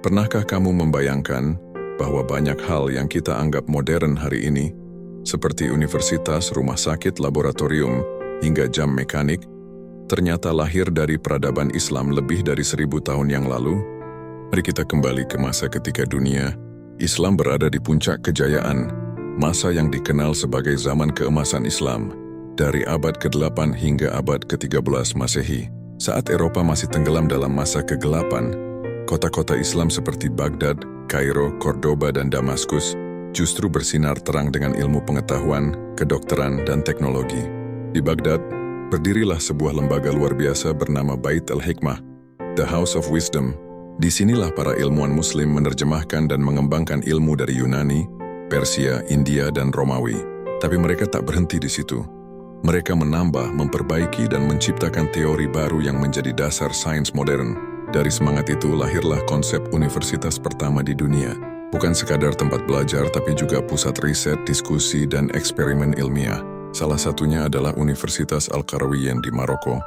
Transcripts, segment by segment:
Pernahkah kamu membayangkan bahwa banyak hal yang kita anggap modern hari ini, seperti universitas, rumah sakit, laboratorium, hingga jam mekanik, ternyata lahir dari peradaban Islam lebih dari 1000 tahun yang lalu? Mari kita kembali ke masa ketika dunia Islam berada di puncak kejayaan, masa yang dikenal sebagai zaman keemasan Islam, dari abad ke-8 hingga abad ke-13 Masehi. Saat Eropa masih tenggelam dalam masa kegelapan, kota-kota Islam seperti Baghdad, Kairo, Cordoba, dan Damaskus justru bersinar terang dengan ilmu pengetahuan, kedokteran, dan teknologi. Di Baghdad, berdirilah sebuah lembaga luar biasa bernama Bait al-Hikmah, The House of Wisdom. Disinilah para ilmuwan Muslim menerjemahkan dan mengembangkan ilmu dari Yunani, Persia, India, dan Romawi. Tapi mereka tak berhenti di situ. Mereka menambah, memperbaiki, dan menciptakan teori baru yang menjadi dasar sains modern. Dari semangat itu lahirlah konsep universitas pertama di dunia. Bukan sekadar tempat belajar, tapi juga pusat riset, diskusi, dan eksperimen ilmiah. Salah satunya adalah Universitas Al-Qarawiyyin di Maroko.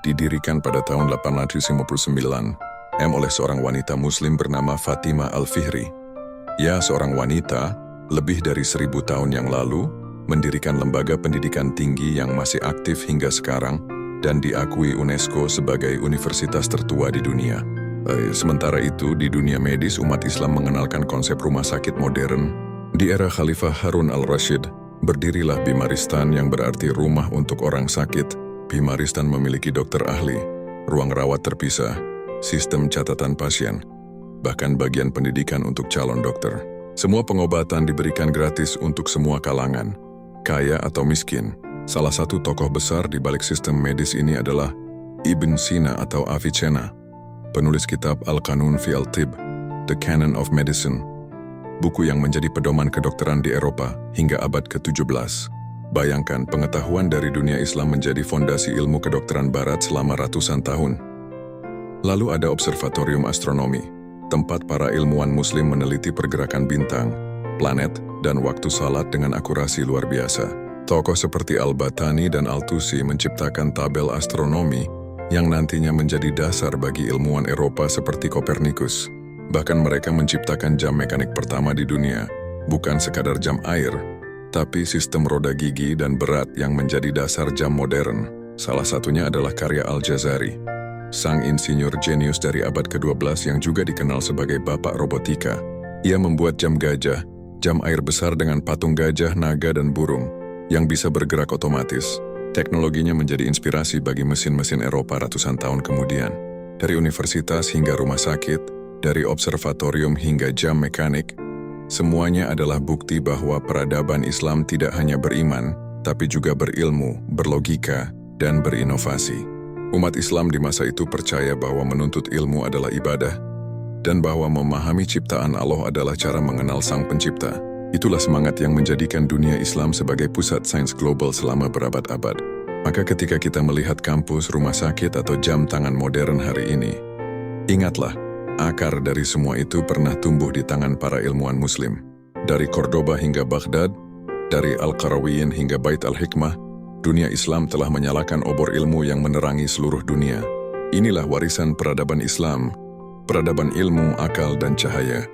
Didirikan pada tahun 859 oleh seorang wanita Muslim bernama Fatimah Al-Fihri. Ya, seorang wanita, lebih dari 1000 tahun yang lalu, mendirikan lembaga pendidikan tinggi yang masih aktif hingga sekarang dan diakui UNESCO sebagai universitas tertua di dunia. Sementara itu, di dunia medis, umat Islam mengenalkan konsep rumah sakit modern. Di era Khalifah Harun al-Rashid, berdirilah Bimaristan yang berarti rumah untuk orang sakit. Bimaristan memiliki dokter ahli, ruang rawat terpisah, sistem catatan pasien, bahkan bagian pendidikan untuk calon dokter. Semua pengobatan diberikan gratis untuk semua kalangan, kaya atau miskin. Salah satu tokoh besar di balik sistem medis ini adalah Ibn Sina atau Avicenna, penulis kitab Al-Qanun fi al-Tib, The Canon of Medicine, buku yang menjadi pedoman kedokteran di Eropa hingga abad ke-17. Bayangkan, pengetahuan dari dunia Islam menjadi fondasi ilmu kedokteran barat selama ratusan tahun. Lalu ada Observatorium Astronomi, tempat para ilmuwan Muslim meneliti pergerakan bintang, planet, dan waktu salat dengan akurasi luar biasa. Tokoh seperti Al-Batani dan Al-Tusi menciptakan tabel astronomi yang nantinya menjadi dasar bagi ilmuwan Eropa seperti Kopernikus. Bahkan mereka menciptakan jam mekanik pertama di dunia, bukan sekadar jam air, tapi sistem roda gigi dan berat yang menjadi dasar jam modern. Salah satunya adalah karya Al-Jazari, sang insinyur jenius dari abad ke-12 yang juga dikenal sebagai bapak robotika. Ia membuat jam gajah, jam air besar dengan patung gajah, naga, dan burung, yang bisa bergerak otomatis. Teknologinya menjadi inspirasi bagi mesin-mesin Eropa ratusan tahun kemudian. Dari universitas hingga rumah sakit, dari observatorium hingga jam mekanik, semuanya adalah bukti bahwa peradaban Islam tidak hanya beriman, tapi juga berilmu, berlogika, dan berinovasi. Umat Islam di masa itu percaya bahwa menuntut ilmu adalah ibadah, dan bahwa memahami ciptaan Allah adalah cara mengenal Sang Pencipta. Itulah semangat yang menjadikan dunia Islam sebagai pusat sains global selama berabad-abad. Maka ketika kita melihat kampus, rumah sakit, atau jam tangan modern hari ini, ingatlah, akar dari semua itu pernah tumbuh di tangan para ilmuwan Muslim. Dari Cordoba hingga Baghdad, dari Al-Qarawiyyin hingga Bait al-Hikmah, dunia Islam telah menyalakan obor ilmu yang menerangi seluruh dunia. Inilah warisan peradaban Islam, peradaban ilmu, akal, dan cahaya.